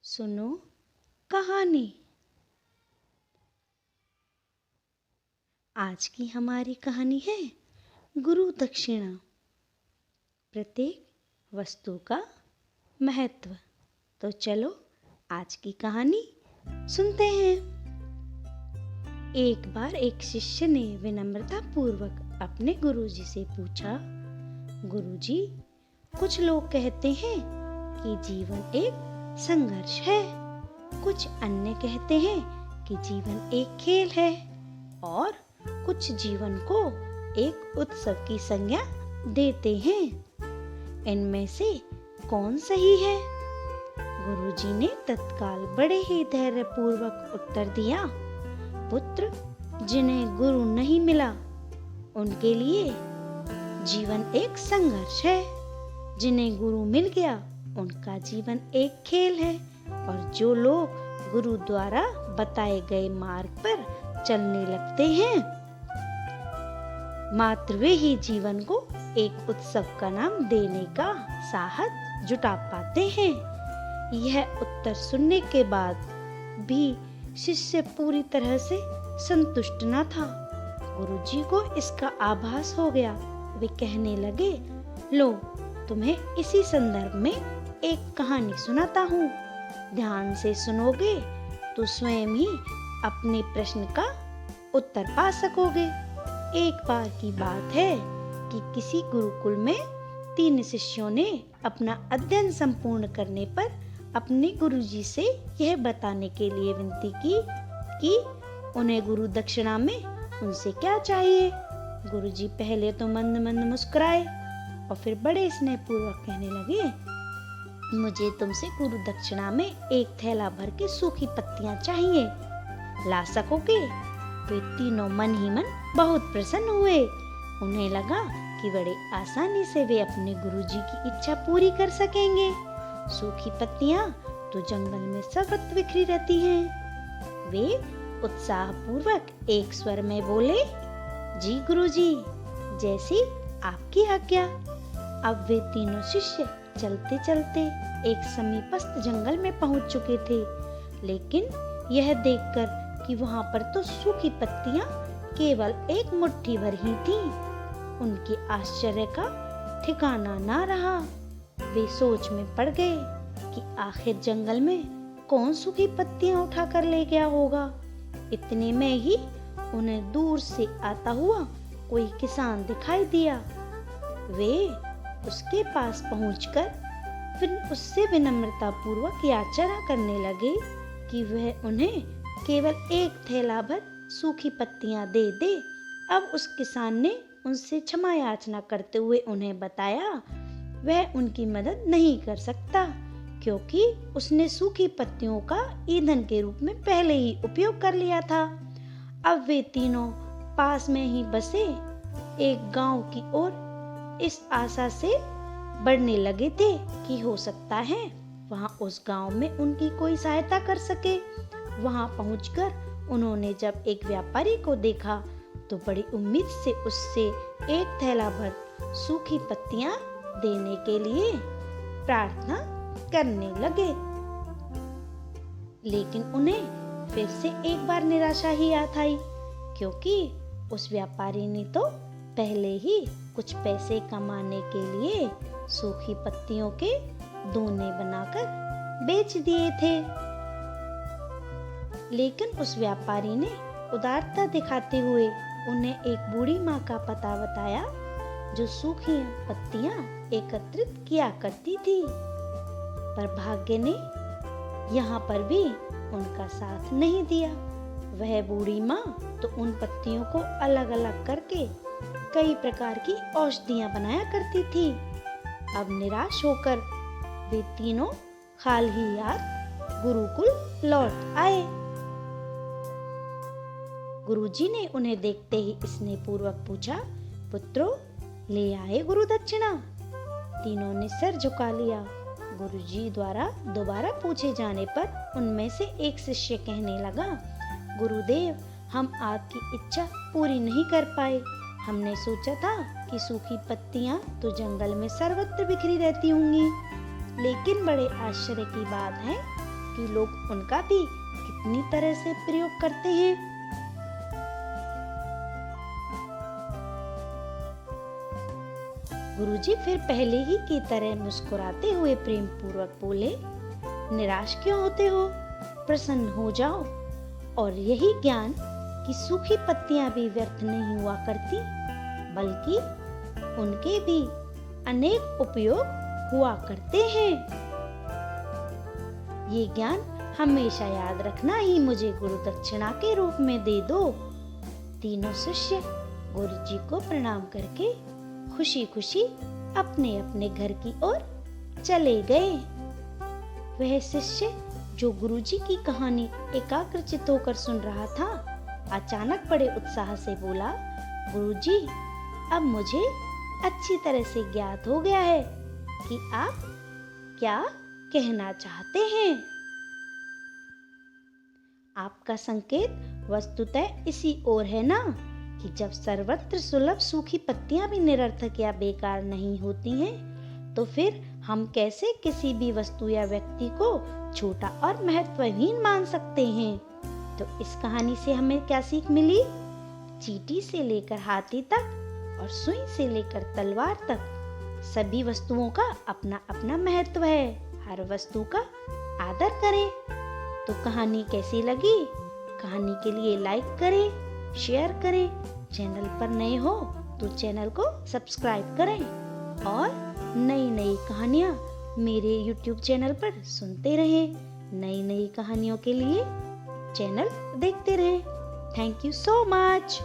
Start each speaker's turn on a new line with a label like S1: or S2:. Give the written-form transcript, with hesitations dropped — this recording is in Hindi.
S1: सुनो कहानी। आज की हमारी कहानी है गुरु दक्षिणा। प्रत्येक वस्तु का महत्व। तो चलो आज की कहानी सुनते हैं। एक बार एक शिष्य ने विनम्रता पूर्वक अपने गुरुजी से पूछा, गुरुजी, कुछ लोग कहते हैं कि जीवन एक संघर्ष है, कुछ अन्य कहते हैं कि जीवन एक खेल है और कुछ जीवन को एक उत्सव की संज्ञा देते हैं। इनमें से कौन सही है? गुरुजी ने तत्काल बड़े ही धैर्यपूर्वक उत्तर दिया, पुत्र, जिन्हें गुरु नहीं मिला उनके लिए जीवन एक संघर्ष है, जिन्हें गुरु मिल गया उनका जीवन एक खेल है, और जो लोग गुरु द्वारा बताए गए मार्ग पर चलने लगते हैं मात्र वे ही जीवन को एक उत्सव का नाम देने का साहस जुटा पाते हैं। यह उत्तर सुनने के बाद भी शिष्य पूरी तरह से संतुष्ट न था। गुरुजी को इसका आभास हो गया। वे कहने लगे, लो, तुम्हें इसी संदर्भ में एक कहानी सुनाता हूँ। ध्यान से सुनोगे तो स्वयं ही अपने प्रश्न का उत्तर पा सकोगे। एक बार की बात है कि किसी गुरुकुल में 3 शिष्यों ने अपना अध्ययन संपूर्ण करने पर अपने गुरुजी से यह बताने के लिए विनती की कि उन्हें गुरु दक्षिणा में उनसे क्या चाहिए। गुरुजी पहले तो मंद मंद मुस्कुराए और फिर बड़े स्नेहपूर्वक कहने लगे, मुझे तुमसे गुरु दक्षिणा में एक थैला भर के सूखी पत्तियां चाहिए, ला सकोगे? वे तीनों मन ही मन बहुत प्रसन्न हुए। उन्हें लगा कि बड़े आसानी से वे अपने गुरुजी की इच्छा पूरी कर सकेंगे। सूखी पत्तियां तो जंगल में सर्वत्र बिखरी रहती हैं। वे उत्साह पूर्वक एक स्वर में बोले, जी गुरुजी, जैसी आपकी आज्ञा। अब वे तीनों शिष्य चलते चलते एक समीपस्थ जंगल में पहुंच चुके थे, लेकिन यह देखकर कि वहां पर तो सूखी पत्तियां केवल एक मुट्ठी भर ही थीं, उनके आश्चर्य का ठिकाना ना रहा। वे सोच में पड़ गए कि आखिर जंगल में कौन सूखी पत्तियां उठा कर ले गया होगा। इतने में ही उन्हें दूर से आता हुआ कोई किसान दिखाई दिया। वे उसके पास पहुंचकर फिर उससे विनम्रता पूर्वक याचना करने लगे कि वह उन्हें केवल एक थैला भर सूखी पत्तियां दे दे। अब उस किसान ने उनसे क्षमा याचना करते हुए उन्हें बताया वह उनकी मदद नहीं कर सकता, क्योंकि उसने सूखी पत्तियों का ईंधन के रूप में पहले ही उपयोग कर लिया था। अब वे तीनों पास में ही बसे एक गांव की ओर इस आशा से बढ़ने लगे थे कि हो सकता है वहां उस गांव में उनकी कोई सहायता कर सके। वहां पहुंचकर उन्होंने जब एक व्यापारी को देखा तो बड़ी उम्मीद से उससे एक थैला भर सूखी पत्तियां देने के लिए प्रार्थना करने लगे, लेकिन उन्हें फिर से एक बार निराशा ही याद आई, क्योंकि उस व्यापारी ने तो पहले ही कुछ पैसे कमाने के लिए सूखी पत्तियों के दोने बनाकर बेच दिए थे। लेकिन उस व्यापारी ने उदारता दिखाते हुए उन्हें एक बूढ़ी माँ का पता बताया जो सूखी पत्तियां एकत्रित किया करती थी। पर भाग्य ने यहाँ पर भी उनका साथ नहीं दिया। वह बूढ़ी माँ तो उन पत्तियों को अलग अलग करके कई प्रकार की औषधियां बनाया करती थी। अब निराश होकर वे तीनों हाल ही याद गुरुकुल लौट आए। गुरुजी ने उन्हें देखते ही स्नेहपूर्वक पूछा, पुत्रों, ले आए गुरु दक्षिणा? तीनों ने सिर झुका लिया। गुरुजी द्वारा दोबारा पूछे जाने पर उनमें से एक शिष्य कहने लगा, गुरुदेव, हम आपकी इच्छा पूरी नहीं कर पाए। हमने सोचा था कि सूखी पत्तियां तो जंगल में सर्वत्र बिखरी रहती होंगी, लेकिन बड़े आश्चर्य की बात है जबकि लोग उनका भी कितनी तरह से प्रयोग करते हैं। गुरुजी फिर पहले ही की तरह मुस्कुराते हुए प्रेम पूर्वक बोले, निराश क्यों होते हो? प्रसन्न हो जाओ। और यही ज्ञान कि सूखी पत्तियां भी व्यर्थ नहीं हुआ करती, बल्कि उनके भी अनेक उपयोग हुआ करते हैं। ये ज्ञान हमेशा याद रखना ही मुझे गुरु दक्षिणा के रूप में दे दो। तीनों शिष्य गुरुजी को प्रणाम करके खुशी खुशी अपने अपने घर की ओर चले गए। वह शिष्य जो गुरुजी की कहानी एकाग्रचित्त होकर सुन रहा था, अचानक बड़े उत्साह से बोला, गुरुजी, अब मुझे अच्छी तरह से ज्ञात हो गया है कि आप क्या कहना चाहते हैं। आपका संकेत वस्तुतः इसी ओर है ना, कि जब सर्वत्र सुलभ सूखी पत्तियां भी निरर्थक या बेकार नहीं होती हैं, तो फिर हम कैसे किसी भी वस्तु या व्यक्ति को छोटा और महत्वहीन मान सकते हैं। तो इस कहानी से हमें क्या सीख मिली? चींटी से लेकर हाथी तक और सुई से लेकर तलवार तक सभी वस्तुओं का अपना अपना महत्व है। हर वस्तु का आदर करें। तो कहानी कैसी लगी? कहानी के लिए लाइक करें, शेयर करें। चैनल पर नए हो तो चैनल को सब्सक्राइब करें और नई नई कहानियाँ मेरे YouTube चैनल पर सुनते रहें। नई नई कहानियों के लिए चैनल देखते रहें। Thank you so much.